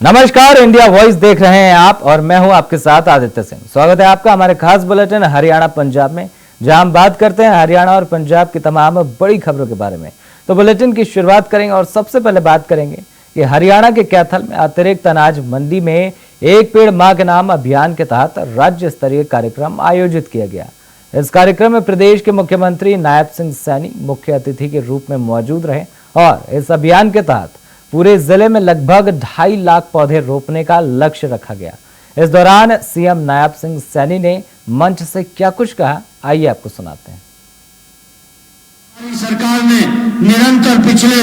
नमस्कार, India voice देख रहे हैं आप और मैं हूं आपके साथ आदित्य सिंह। स्वागत है आपका हमारे खास बुलेटिन हरियाणा पंजाब में, जहां हम बात करते हैं हरियाणा और पंजाब की तमाम बड़ी खबरों के बारे में। तो बुलेटिन की शुरुआत करेंगे और सबसे पहले बात करेंगे कि हरियाणा के कैथल में अतिरिक्त अनाज मंडी में एक पेड़ मां के नाम अभियान के तहत राज्य स्तरीय कार्यक्रम आयोजित किया गया। इस कार्यक्रम में प्रदेश के मुख्यमंत्री नायब सिंह सैनी मुख्य अतिथि के रूप में मौजूद रहे और इस अभियान के तहत पूरे जिले में लगभग 2.5 लाख पौधे रोपने का लक्ष्य रखा गया। इस दौरान सीएम नायब सिंह सैनी ने मंच से क्या कुछ कहा, आइए आपको सुनाते हैं। हमारी सरकार ने निरंतर पिछले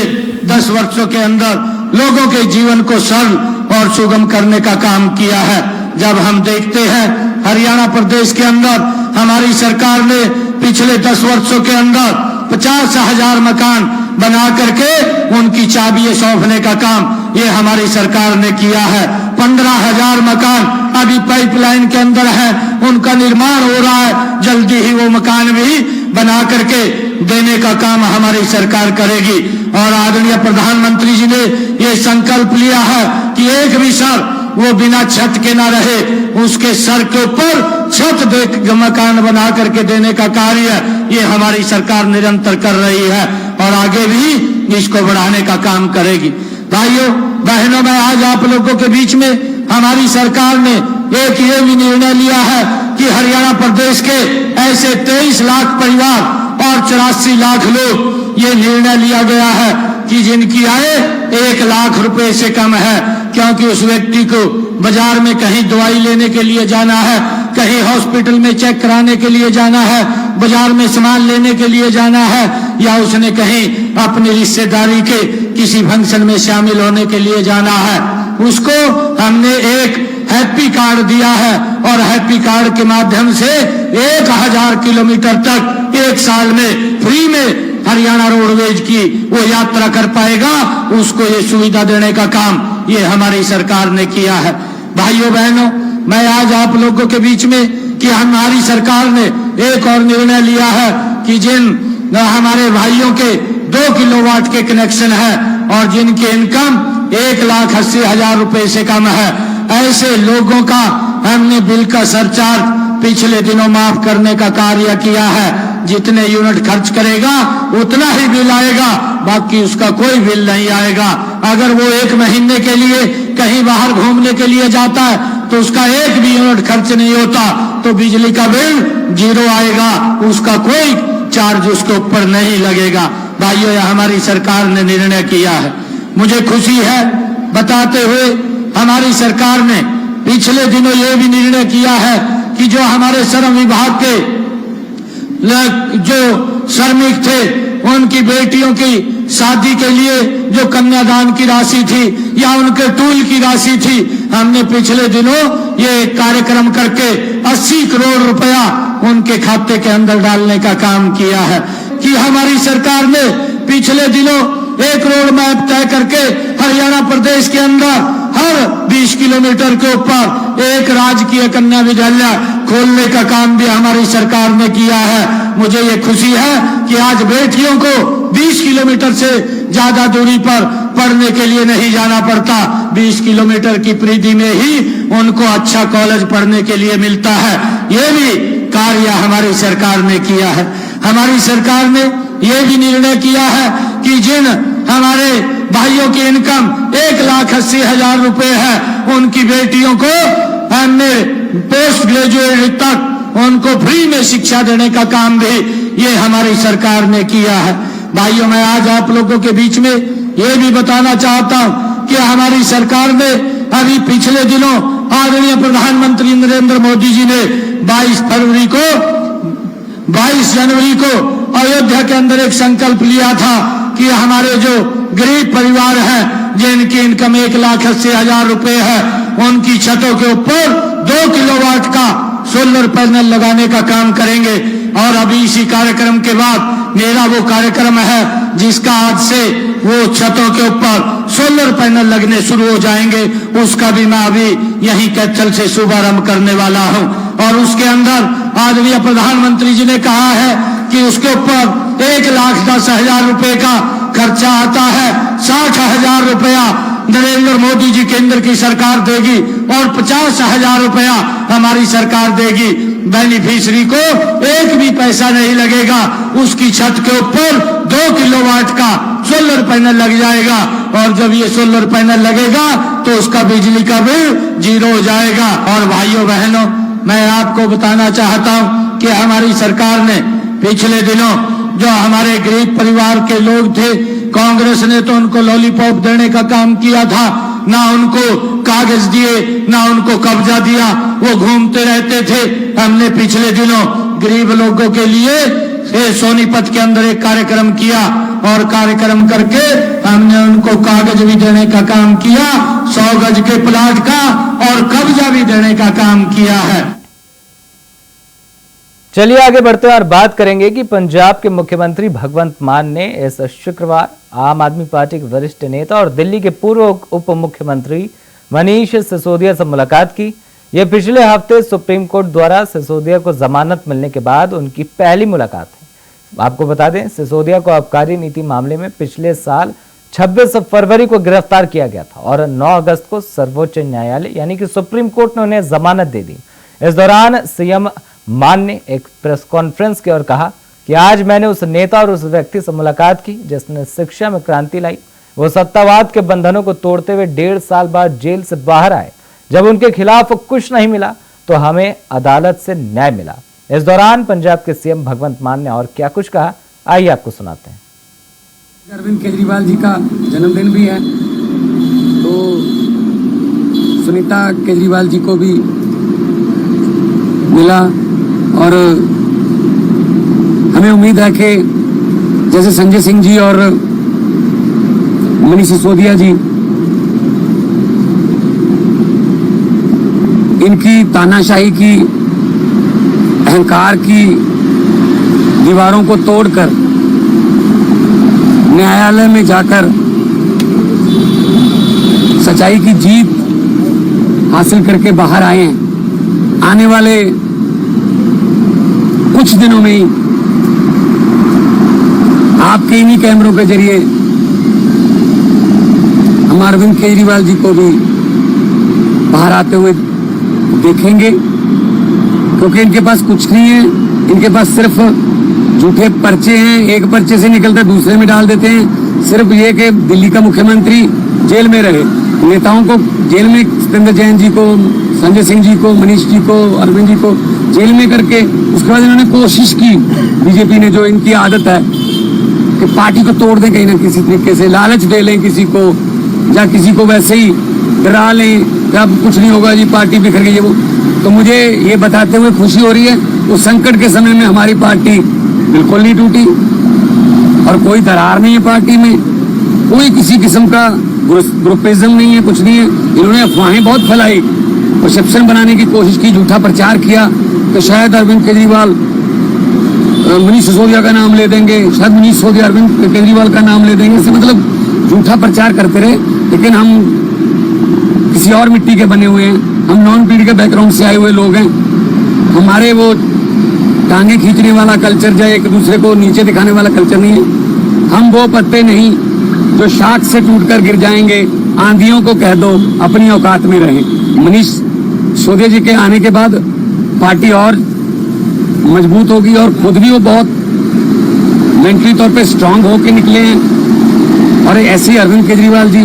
10 वर्षों के अंदर लोगों के जीवन को सरल और सुगम करने का काम किया है। जब हम देखते हैं हरियाणा प्रदेश के अंदर हमारी सरकार ने पिछले 10 वर्षों के अंदर 50,000 मकान बना करके उनकी चाबियां सौंपने का काम ये हमारी सरकार ने किया है। 15,000 मकान अभी पाइपलाइन के अंदर है, उनका निर्माण हो रहा है। जल्दी ही वो मकान भी बना करके देने का काम हमारी सरकार करेगी। और आदरणीय प्रधानमंत्री जी ने ये संकल्प लिया है कि एक भी सर वो बिना छत के ना रहे, उसके सर के ऊपर छत दे मकान बना करके देने का कार्य ये हमारी सरकार निरंतर कर रही है और आगे भी इसको बढ़ाने का काम करेगी। भाइयों बहनों, मैं आज आप लोगों के बीच में हमारी सरकार ने एक ये भी निर्णय लिया है कि हरियाणा प्रदेश के ऐसे 23 लाख परिवार और 84 लाख लोग, ये निर्णय लिया गया है कि जिनकी आय 1 लाख रुपए से कम है, क्योंकि उस व्यक्ति को बाजार में कहीं दवाई लेने के लिए जाना है, कहीं हॉस्पिटल में चेक कराने के लिए जाना है, बाजार में सामान लेने के लिए जाना है, या उसने कहीं अपनी रिश्तेदारी के किसी फंक्शन में शामिल होने के लिए जाना है, उसको हमने एक हैप्पी कार्ड दिया है और हैप्पी कार्ड के माध्यम से 1000 किलोमीटर तक 1 साल में फ्री में हरियाणा रोडवेज की वो यात्रा कर पाएगा। उसको ये सुविधा देने का काम ये हमारी सरकार ने किया है। भाइयों बहनों, मैं आज आप लोगों के बीच में कि हमारी सरकार ने एक और निर्णय लिया है कि जिन हमारे भाइयों के 2 किलोवाट के कनेक्शन है और जिनकी इनकम 1,80,000 रुपए से कम है, ऐसे लोगों का हमने बिल का सरचार्ज पिछले दिनों माफ करने का कार्य किया है। जितने यूनिट खर्च करेगा उतना ही बिल आएगा, बाकी उसका कोई बिल नहीं आएगा। अगर वो 1 महीने के लिए कहीं बाहर घूमने के लिए जाता है तो उसका 1 भी यूनिट खर्च नहीं होता, तो बिजली का बिल 0 आएगा, उसका कोई चार्ज उसके ऊपर नहीं लगेगा। भाइयों, यह हमारी सरकार ने निर्णय किया है। मुझे खुशी है बताते हुए हमारी सरकार ने पिछले दिनों ये भी निर्णय किया है कि जो हमारे श्रम विभाग के जो श्रमिक थे उनकी बेटियों की शादी के लिए जो कन्यादान की राशि थी या उनके टूल की राशि थी, हमने पिछले दिनों ये कार्यक्रम करके 80 करोड़ रुपया उनके खाते के अंदर डालने का काम किया है। कि हमारी सरकार ने पिछले दिनों एक रोड मैप तय करके हरियाणा प्रदेश के अंदर हर 20 किलोमीटर के ऊपर एक राजकीय कन्या विद्यालय खोलने का काम भी हमारी सरकार ने किया है। मुझे ये खुशी है कि आज बेटियों को 20 किलोमीटर से ज्यादा दूरी पर पढ़ने के लिए नहीं जाना पड़ता। 20 किलोमीटर की परिधि में ही उनको अच्छा कॉलेज पढ़ने के लिए मिलता है। ये भी कार्य हमारी सरकार ने किया है। हमारी सरकार ने यह भी निर्णय किया है कि जिन हमारे भाइयों की इनकम 1,80,000 रुपए है, उनकी बेटियों को हमने पोस्ट ग्रेजुएट तक उनको फ्री में शिक्षा देने का काम भी ये हमारी सरकार ने किया है। भाइयों, मैं आज आप लोगों के बीच में ये भी बताना चाहता हूं कि हमारी सरकार ने अभी पिछले दिनों आदरणीय प्रधानमंत्री नरेंद्र मोदी जी ने 22 जनवरी को अयोध्या के अंदर एक संकल्प लिया था कि हमारे जो गरीब परिवार हैं जिनकी इनकम 1,80,000 रुपए है, उनकी छतों के ऊपर 2 किलोवाट का सोलर पैनल लगाने का काम करेंगे। और अभी इसी कार्यक्रम के बाद मेरा वो कार्यक्रम है जिसका आज से वो छतों के ऊपर सोलर पैनल लगने शुरू हो जाएंगे। उसका भी मैं अभी यहीं कैथल से शुभारंभ करने वाला हूं। और उसके अंदर आदरणीय प्रधानमंत्री जी ने कहा है कि उसके ऊपर 1,10,000 रुपए का खर्चा आता है। 60,000 रुपया नरेंद्र मोदी जी केंद्र की सरकार देगी और 50,000 रुपया हमारी सरकार देगी। बेनिफिशियरी को एक भी पैसा नहीं लगेगा। उसकी छत के ऊपर 2 किलोवाट का सोलर पैनल लग जाएगा और जब ये सोलर पैनल लगेगा तो उसका बिजली का बिल 0 हो जाएगा। और भाइयों बहनों, मैं आपको बताना चाहता हूं कि हमारी सरकार ने पिछले दिनों जो हमारे गरीब परिवार के लोग थे, कांग्रेस ने तो उनको लॉलीपॉप देने का काम किया था, ना उनको कागज दिए ना उनको कब्जा दिया, वो घूमते रहते थे। हमने पिछले दिनों गरीब लोगों के लिए सोनीपत के अंदर एक कार्यक्रम किया और कार्यक्रम करके हमने उनको कागज भी देने का काम किया, 100 गज के प्लाट का, और कब्जा भी देने का काम किया है। चलिए आगे बढ़ते हैं और बात करेंगे कि पंजाब के मुख्यमंत्री भगवंत मान ने इस शुक्रवार आम आदमी पार्टी के वरिष्ठ नेता और दिल्ली के पूर्व उप मुख्यमंत्री मनीष सिसोदिया से मुलाकात की। यह पिछले हफ्ते सुप्रीम कोर्ट द्वारा सिसोदिया को जमानत मिलने के बाद उनकी पहली मुलाकात है। आपको बता दें, सिसोदिया को आबकारी नीति मामले में पिछले साल 26 फरवरी को गिरफ्तार किया गया था और 9 अगस्त को सर्वोच्च न्यायालय यानी कि सुप्रीम कोर्ट ने उन्हें जमानत दे दी। इस दौरान सीएम मान ने एक प्रेस कॉन्फ्रेंस की और कहा कि आज मैंने उस नेता और उस व्यक्ति से मुलाकात की जिसने शिक्षा में क्रांति लाई। वो सत्तावाद के बंधनों को तोड़ते हुए 1.5 साल बाद जेल से बाहर आए। जब उनके खिलाफ कुछ नहीं मिला तो हमें अदालत से न्याय मिला। इस दौरान पंजाब के सीएम भगवंत मान ने और क्या कुछ कहा, आइए आपको सुनाते हैं। अरविंद केजरीवाल जी का जन्मदिन भी है, तो सुनीता केजरीवाल जी को भी मिला और हमें उम्मीद है कि जैसे संजय सिंह जी और मनीष सिसोदिया जी इनकी तानाशाही की, अहंकार की दीवारों को तोड़कर न्यायालय में जाकर सच्चाई की जीत हासिल करके बाहर आए हैं। आने वाले कुछ दिनों में ही आपके इन्हीं कैमरों के जरिए हम अरविंद केजरीवाल जी को भी बाहर आते हुए देखेंगे, क्योंकि इनके पास कुछ नहीं है। इनके पास सिर्फ झूठे पर्चे हैं, एक पर्चे से निकलते दूसरे में डाल देते हैं। सिर्फ ये कि दिल्ली का मुख्यमंत्री जेल में रहे, नेताओं को जेल में, सत्येंद्र जैन जी को, संजय सिंह जी को, मनीष जी को, अरविंद जी को जेल में करके उसके बाद इन्होंने कोशिश की, बीजेपी ने, जो इनकी आदत है कि पार्टी को तोड़ दें कहीं ना किसी तरीके से, लालच दे लें किसी को, या किसी को वैसे ही डरा लें कि अब कुछ नहीं होगा जी, पार्टी बिखर गई है वो। तो मुझे ये बताते हुए खुशी हो रही है, उस संकट के समय में हमारी पार्टी बिल्कुल नहीं टूटी और कोई दरार नहीं है पार्टी में, कोई किसी किस्म का ग्रुपिज्म नहीं है, कुछ नहीं है। इन्होंने अफवाहें बहुत फैलाई, परसेप्शन बनाने की कोशिश की, झूठा प्रचार किया कि शायद अरविंद केजरीवाल मनीष सिसोदिया का नाम ले देंगे, शायद मनीष सिसोदिया अरविंद केजरीवाल का नाम ले देंगे। इससे मतलब झूठा प्रचार करते रहे, लेकिन हम किसी और मिट्टी के बने हुए हैं, हम नॉन पीढ़ी के बैकग्राउंड से आए हुए लोग हैं। हमारे वो टांगे खींचने वाला कल्चर, या एक दूसरे को नीचे दिखाने वाला कल्चर नहीं है। हम वो पत्ते नहीं जो शाख से टूटकर गिर जाएंगे। आंधियों को कह दो अपनी औकात में रहें। मनीष सिसोदिया जी के आने के बाद पार्टी और मजबूत होगी और खुद भी वो बहुत मेंटली तौर पे स्ट्रांग होके निकले हैं, और ऐसे ही अरविंद केजरीवाल जी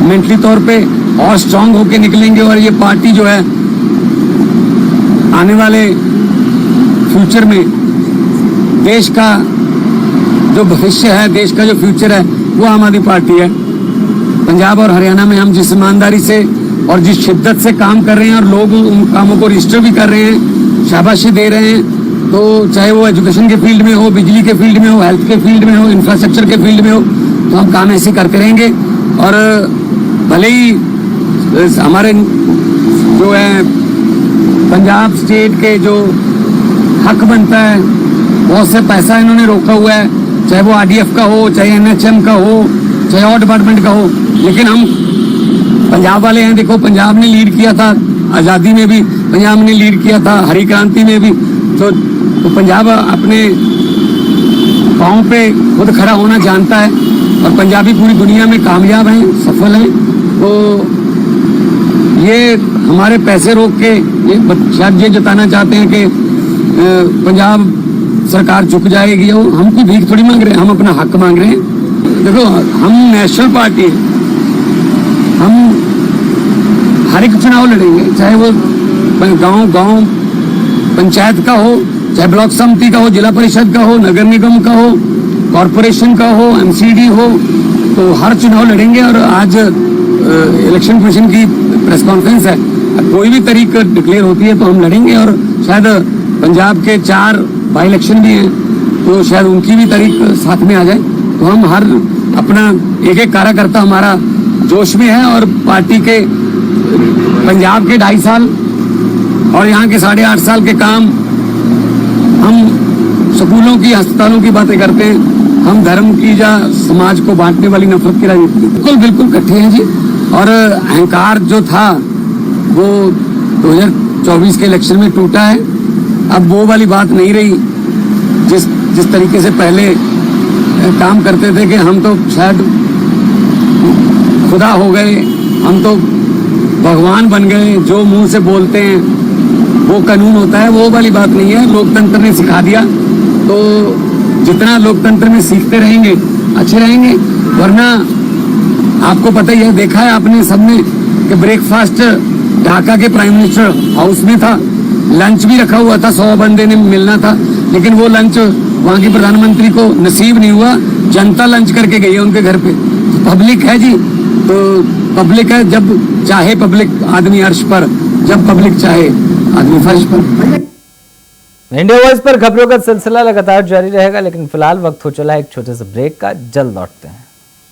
मेंटली तौर पे और स्ट्रांग होके निकलेंगे। और ये पार्टी जो है आने वाले फ्यूचर में देश का जो भविष्य है, देश का जो फ्यूचर है, वो आम आदमी पार्टी है। पंजाब और हरियाणा में हम जिस ईमानदारी से और जिस शिद्दत से काम कर रहे हैं और लोग उन कामों को रजिस्टर भी कर रहे हैं, शाबाशी दे रहे हैं, तो चाहे वो एजुकेशन के फील्ड में हो, बिजली के फील्ड में हो, हेल्थ के फील्ड में हो, इंफ्रास्ट्रक्चर के फील्ड में हो, तो हम काम ऐसे करते रहेंगे। और भले ही हमारे जो है पंजाब स्टेट के जो हक बनता है, बहुत से पैसा इन्होंने रोका हुआ है, चाहे वो आरडीएफ का हो, चाहे एनएचएम का हो, चाहे और डिपार्टमेंट का हो, लेकिन हम पंजाब वाले हैं। देखो, पंजाब ने लीड किया था आज़ादी में भी, पंजाब ने लीड किया था हरी क्रांति में भी, तो पंजाब अपने पाँव पे खुद खड़ा होना जानता है, और पंजाबी पूरी दुनिया में कामयाब हैं, सफल हैं। तो ये हमारे पैसे रोक के ये शायद ये जताना चाहते हैं कि पंजाब सरकार झुक जाएगी। हम कोई भीख थोड़ी मांग रहे हैं, हम अपना हक मांग रहे हैं। देखो, हम नेशनल पार्टी है, हम हर एक चुनाव लड़ेंगे, चाहे वो गांव पंचायत का हो, चाहे ब्लॉक समिति का हो, जिला परिषद का हो, नगर निगम का हो, कॉरपोरेशन का हो, एमसीडी हो, तो हर चुनाव लड़ेंगे। और आज इलेक्शन कमीशन की प्रेस कॉन्फ्रेंस है, कोई भी तारीख डिक्लेयर होती है तो हम लड़ेंगे। और शायद पंजाब के 4 बाई इलेक्शन भी हैं, तो शायद उनकी भी तारीख साथ में आ जाए। तो हम हर अपना एक कार्यकर्ता हमारा जोश में है। और पार्टी के पंजाब के 2.5 साल और यहाँ के 8.5 साल के काम, हम स्कूलों की, अस्पतालों की बातें करते हैं, हम धर्म की या समाज को बांटने वाली नफरत की राजनीति बिल्कुल इकट्ठे हैं जी। और अहंकार जो था वो 2024 के इलेक्शन में टूटा है। अब वो वाली बात नहीं रही जिस तरीके से पहले काम करते थे कि हम तो शायद खुदा हो गए, हम तो भगवान बन गए, जो मुंह से बोलते हैं वो कानून होता है। वो वाली बात नहीं है, लोकतंत्र ने सिखा दिया। तो जितना लोकतंत्र में सीखते रहेंगे अच्छे रहेंगे। वरना आपको पता ही है, देखा है आपने सबने कि ब्रेकफास्ट ढाका के प्राइम मिनिस्टर हाउस में था, लंच भी रखा हुआ था, 100 बंदे ने मिलना था, लेकिन वो लंच वहां के प्रधानमंत्री को नसीब नहीं हुआ। जनता लंच करके गई है उनके घर पे। पब्लिक है जी, तो पब्लिक है, जब चाहे पब्लिक आदमी अर्श पर, जब पब्लिक चाहे आदमी फर्श पर। इंडिया वॉइस पर खबरों का सिलसिला लगातार जारी रहेगा, लेकिन फिलहाल वक्त हो चला है एक छोटे से ब्रेक का। जल्द लौटते हैं।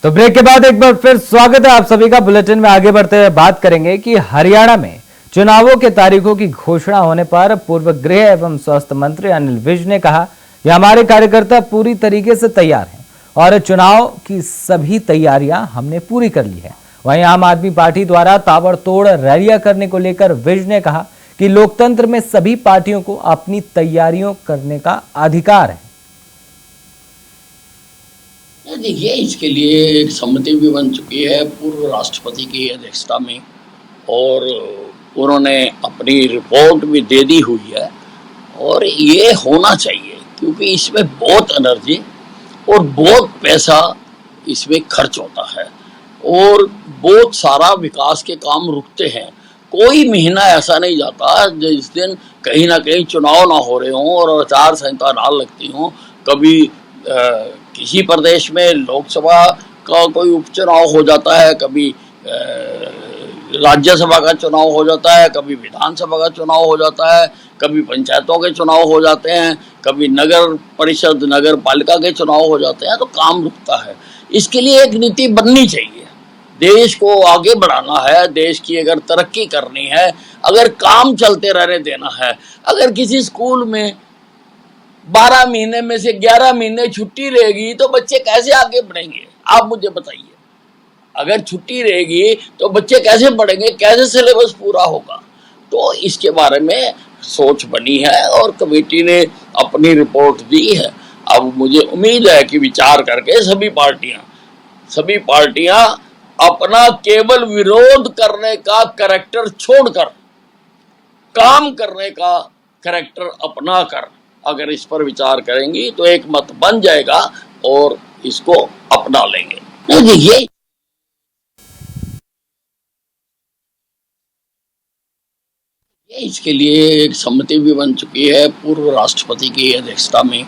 तो ब्रेक के बाद एक बार फिर स्वागत है आप सभी का। बुलेटिन में आगे बढ़ते हुए बात करेंगे कि हरियाणा में चुनावों के तारीखों की घोषणा होने पर पूर्व गृह एवं स्वास्थ्य मंत्री अनिल विज ने कहा कि हमारे कार्यकर्ता पूरी तरीके से तैयार हैं और चुनाव की सभी तैयारियां हमने पूरी कर ली है। वहीं आम आदमी पार्टी द्वारा ताबड़तोड़ रैलियां करने को लेकर विज ने कहा कि लोकतंत्र में सभी पार्टियों को अपनी तैयारियों करने का अधिकार है। देखिए, इसके लिए एक समिति भी बन चुकी है पूर्व राष्ट्रपति की अध्यक्षता में, और उन्होंने अपनी रिपोर्ट भी दे दी हुई है। और ये होना चाहिए, क्योंकि इसमें बहुत एनर्जी और बहुत पैसा इसमें खर्च होता है और बहुत सारा विकास के काम रुकते हैं। कोई महीना ऐसा नहीं जाता जिस दिन कहीं ना कहीं चुनाव ना हो रहे हों और आचार संहिता ना लगती हों। कभी किसी प्रदेश में लोकसभा का कोई उपचुनाव हो जाता है, कभी राज्यसभा का चुनाव हो जाता है, कभी विधानसभा का चुनाव हो जाता है, कभी पंचायतों के चुनाव हो जाते हैं, कभी नगर परिषद नगर पालिका के चुनाव हो जाते हैं, तो काम रुकता है। इसके लिए एक नीति बननी चाहिए। देश को आगे बढ़ाना है, देश की अगर तरक्की करनी है, अगर काम चलते रहने देना है, अगर किसी स्कूल में 12 महीने में से 11 महीने छुट्टी रहेगी तो बच्चे कैसे आगे बढ़ेंगे? आप मुझे बताइए। अगर छुट्टी रहेगी तो बच्चे कैसे पढ़ेंगे, कैसे सिलेबस पूरा होगा? तो इसके बारे में सोच बनी है और कमेटी ने अपनी रिपोर्ट दी है। अब मुझे उम्मीद है कि विचार करके सभी पार्टियां अपना केवल विरोध करने का करैक्टर छोड़कर काम करने का करैक्टर अपना कर अगर इस पर विचार करेंगी तो एक मत बन जाएगा और इसको अपना लेंगे। देखिए, इसके लिए एक समिति भी बन चुकी है पूर्व राष्ट्रपति की अध्यक्षता में,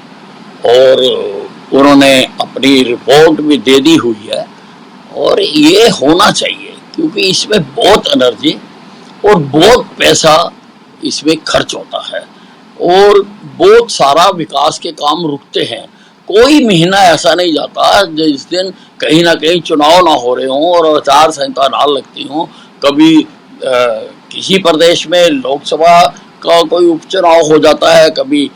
और उन्होंने अपनी रिपोर्ट भी दे दी हुई है। और ये होना चाहिए, क्योंकि इसमें बहुत एनर्जी और बहुत पैसा इसमें खर्च होता है और बहुत सारा विकास के काम रुकते हैं। कोई महीना ऐसा नहीं जाता जिस दिन कहीं ना कहीं चुनाव ना हो रहे हों और आचार संहिता ना लगती हों। कभी किसी प्रदेश में लोकसभा का कोई उपचुनाव हो जाता है, कभी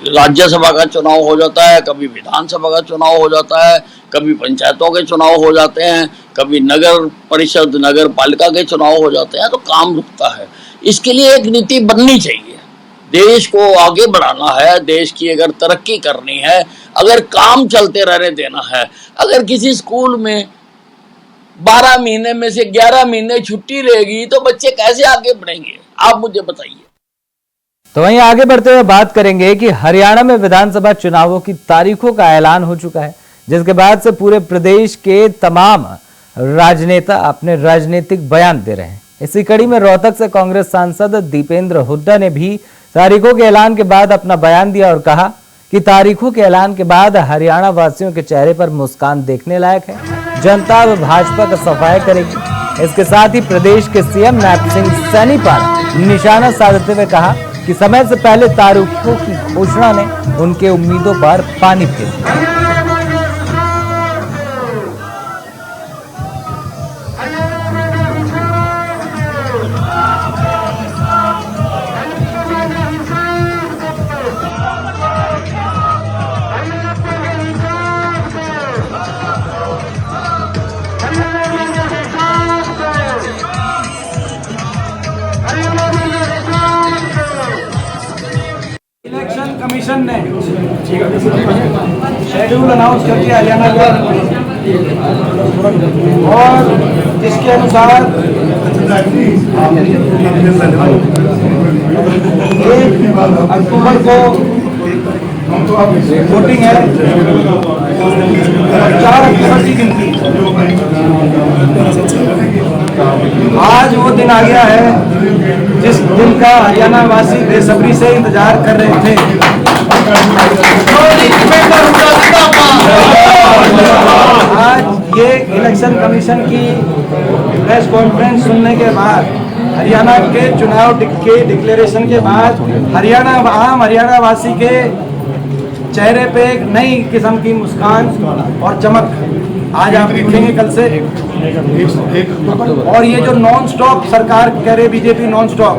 राज्यसभा का चुनाव हो जाता है, कभी विधानसभा का चुनाव हो जाता है, कभी पंचायतों के चुनाव हो जाते हैं, कभी नगर परिषद नगर पालिका के चुनाव हो जाते हैं, तो काम रुकता है। इसके लिए एक नीति बननी चाहिए। देश को आगे बढ़ाना है, देश की अगर तरक्की करनी है, अगर काम चलते रहने देना है, अगर किसी स्कूल में 12 महीने में से 11 महीने छुट्टी रहेगी तो बच्चे कैसे आगे बढ़ेंगे, आप मुझे बताइए। तो वहीं आगे बढ़ते हुए बात करेंगे कि हरियाणा में विधानसभा चुनावों की तारीखों का ऐलान हो चुका है, जिसके बाद से पूरे प्रदेश के तमाम राजनेता अपने राजनीतिक बयान दे रहे हैं। इसी कड़ी में रोहतक से कांग्रेस सांसद दीपेंद्र हुड्डा ने भी तारीखों के ऐलान के बाद अपना बयान दिया और कहा कि तारीखों के ऐलान के बाद हरियाणा वासियों के चेहरे पर मुस्कान देखने लायक है। जनता अब भाजपा का सफाया करेगी। इसके साथ ही प्रदेश के सीएम नायब सिंह सैनी पर निशाना साधते हुए कहा कि समय से पहले तारीखों की घोषणा ने उनके उम्मीदों पर पानी फेर दिया। इलेक्शन कमीशन ने शेड्यूल अनाउंस कर दिया हरियाणा का, और जिसके अनुसार 1 अक्टूबर को वोटिंग है, 4 अक्टूबर की गिनती। आज वो दिन आ गया है जिस दिन का हरियाणा वासी बेसब्री से इंतजार कर रहे थे। आज ये इलेक्शन कमीशन की प्रेस कॉन्फ्रेंस सुनने के बाद, हरियाणा के चुनाव के डिक्लेरेशन के बाद हरियाणा वासी के चेहरे पे एक नई किस्म की मुस्कान और चमक आज आप देखेंगे कल से। और ये जो नॉन स्टॉप सरकार कह रही बीजेपी नॉन स्टॉप।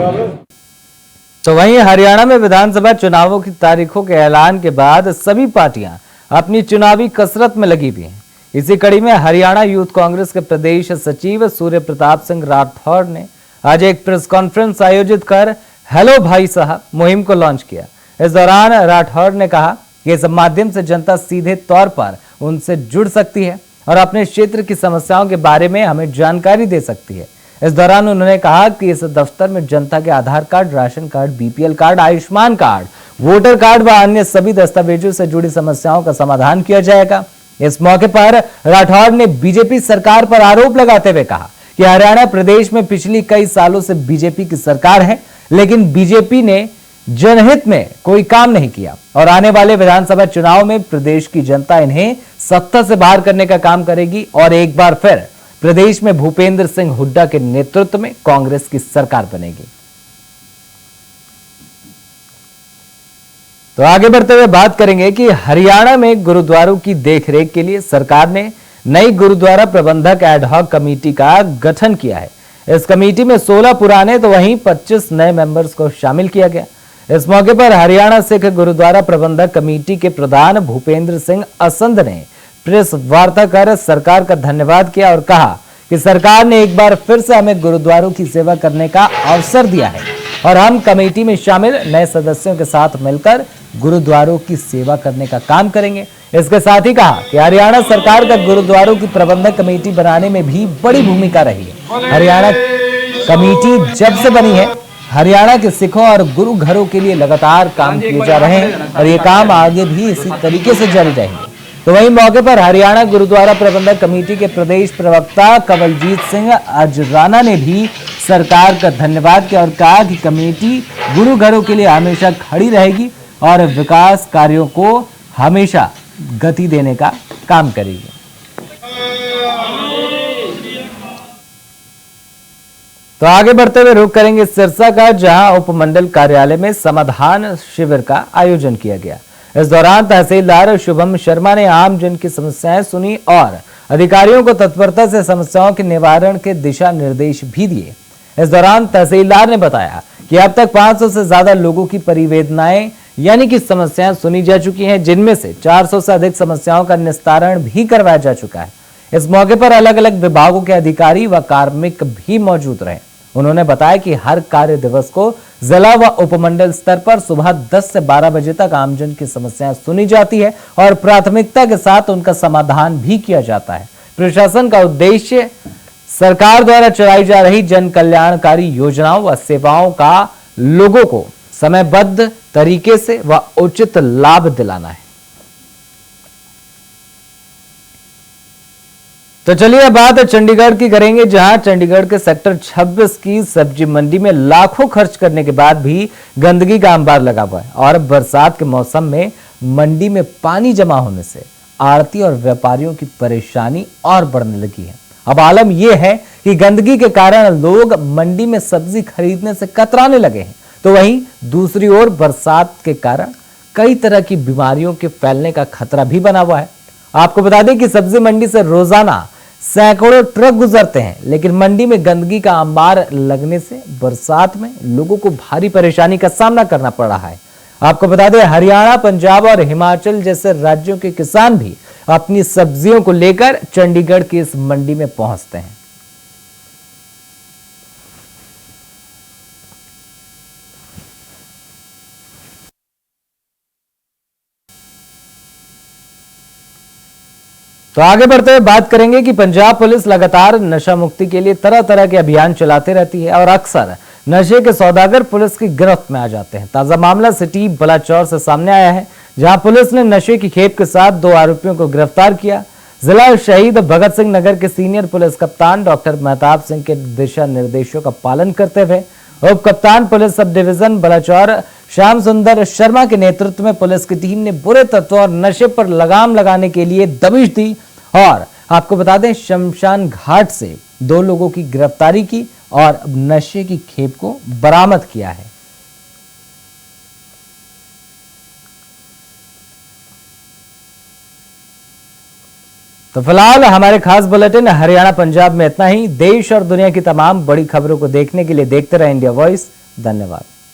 तो वहीं हरियाणा में विधानसभा चुनावों की तारीखों के ऐलान के बाद सभी पार्टियां अपनी चुनावी कसरत में लगी हुई हैं। इसी कड़ी में हरियाणा यूथ कांग्रेस के प्रदेश सचिव सूर्य प्रताप सिंह राठौड़ ने आज एक प्रेस कॉन्फ्रेंस आयोजित कर हेलो भाई साहब मुहिम को लॉन्च किया। इस दौरान राठौड़ ने कहा कि इस माध्यम से जनता सीधे तौर पर उनसे जुड़ सकती है और अपने क्षेत्र की समस्याओं के बारे में हमें जानकारी दे सकती है। इस दौरान उन्होंने कहा कि इस दफ्तर में जनता के Aadhaar card, ration card, BPL card, Ayushman card, voter card व अन्य सभी दस्तावेजों से जुड़ी समस्याओं का समाधान किया जाएगा। इस मौके पर राठौड़ ने बीजेपी सरकार पर आरोप लगाते हुए कहा कि हरियाणा प्रदेश में पिछली कई सालों से बीजेपी की सरकार है, लेकिन बीजेपी ने जनहित में कोई काम नहीं किया और आने वाले विधानसभा चुनाव में प्रदेश की जनता इन्हें सत्ता से बाहर करने का काम करेगी और एक बार फिर प्रदेश में भूपेंद्र सिंह हुड्डा के नेतृत्व में कांग्रेस की सरकार बनेगी। तो आगे बढ़ते हुए बात करेंगे कि हरियाणा में गुरुद्वारों की देखरेख के लिए सरकार ने नई गुरुद्वारा प्रबंधक एडहॉक कमेटी का गठन किया है। इस कमेटी में 16 पुराने तो वहीं 25 नए मेंबर्स को शामिल किया गया। इस मौके पर हरियाणा सिख गुरुद्वारा प्रबंधक कमेटी के प्रधान भूपेंद्र सिंह असंध ने प्रेस वार्ता कर सरकार का धन्यवाद किया और कहा कि सरकार ने एक बार फिर से हमें गुरुद्वारों की सेवा करने का अवसर दिया है और हम कमेटी में शामिल नए सदस्यों के साथ मिलकर गुरुद्वारों की सेवा करने का काम करेंगे। इसके साथ ही कहा कि हरियाणा सरकार का गुरुद्वारों की प्रबंधक कमेटी बनाने में भी बड़ी भूमिका रही है। हरियाणा कमेटी जब से बनी है, हरियाणा के सिखों और गुरु घरों के लिए लगातार काम किए जा रहे हैं और ये काम आगे भी इसी तरीके से जारी रहेंगे। तो वहीं मौके पर हरियाणा गुरुद्वारा प्रबंधक कमेटी के प्रदेश प्रवक्ता कंवलजीत सिंह अजराना ने भी सरकार का धन्यवाद किया और कहा कि कमेटी गुरु घरों के लिए हमेशा खड़ी रहेगी और विकास कार्यों को हमेशा गति देने का काम करेगी। तो आगे बढ़ते हुए रुख करेंगे सिरसा का, जहां उपमंडल कार्यालय में समाधान शिविर का आयोजन किया गया। इस दौरान तहसीलदार शुभम शर्मा ने आम जन की समस्याएं सुनी और अधिकारियों को तत्परता से समस्याओं के निवारण के दिशा निर्देश भी दिए। इस दौरान तहसीलदार ने बताया कि अब तक 500 से ज्यादा लोगों की परिवेदनाएं यानी कि समस्याएं सुनी जा चुकी हैं, जिनमें से 400 से अधिक समस्याओं का निस्तारण भी करवाया जा चुका है। इस मौके पर अलग अलग विभागों के अधिकारी व कार्मिक भी मौजूद रहे। उन्होंने बताया कि हर कार्य दिवस को जिला व उपमंडल स्तर पर सुबह 10 से 12 बजे तक आमजन की समस्याएं सुनी जाती है और प्राथमिकता के साथ उनका समाधान भी किया जाता है। प्रशासन का उद्देश्य सरकार द्वारा चलाई जा रही जन कल्याणकारी योजनाओं व सेवाओं का लोगों को समयबद्ध तरीके से व उचित लाभ दिलाना है। तो चलिए अब बात चंडीगढ़ की करेंगे, जहां चंडीगढ़ के सेक्टर 26 की सब्जी मंडी में लाखों खर्च करने के बाद भी गंदगी का अंबार लगा हुआ है और बरसात के मौसम में मंडी में पानी जमा होने से आड़ती और व्यापारियों की परेशानी और बढ़ने लगी है। अब आलम यह है कि गंदगी के कारण लोग मंडी में सब्जी खरीदने से कतराने लगे हैं, तो वहीं दूसरी ओर बरसात के कारण कई तरह की बीमारियों के फैलने का खतरा भी बना हुआ है। आपको बता दें कि सब्जी मंडी से रोजाना सैकड़ों ट्रक गुजरते हैं, लेकिन मंडी में गंदगी का अंबार लगने से बरसात में लोगों को भारी परेशानी का सामना करना पड़ रहा है। आपको बता दें, हरियाणा, पंजाब और हिमाचल जैसे राज्यों के किसान भी अपनी सब्जियों को लेकर चंडीगढ़ की इस मंडी में पहुंचते हैं। तो आगे बढ़ते हुए बात करेंगे कि पंजाब पुलिस लगातार नशा मुक्ति के लिए तरह तरह के अभियान चलाते रहती है और अक्सर नशे के सौदागर पुलिस की गिरफ्त में आ जाते हैं। ताजा मामला सिटी बलाचौर से सामने आया है, जहां पुलिस ने नशे की खेप के साथ 2 आरोपियों को गिरफ्तार किया। जिला शहीद भगत सिंह नगर के सीनियर पुलिस कप्तान डॉक्टर महताब सिंह के दिशा निर्देशों का पालन करते हुए उप कप्तान police sub division Balachaur Shyam सुंदर शर्मा के नेतृत्व में पुलिस की टीम ने बुरे तत्वों और नशे पर लगाम लगाने के लिए दबिश दी और आपको बता दें, शमशान घाट से 2 लोगों की गिरफ्तारी की और नशे की खेप को बरामद किया है। तो फिलहाल हमारे खास बुलेटिन हरियाणा पंजाब में इतना ही। देश और दुनिया की तमाम बड़ी खबरों को देखने के लिए देखते रहे इंडिया वॉइस। धन्यवाद।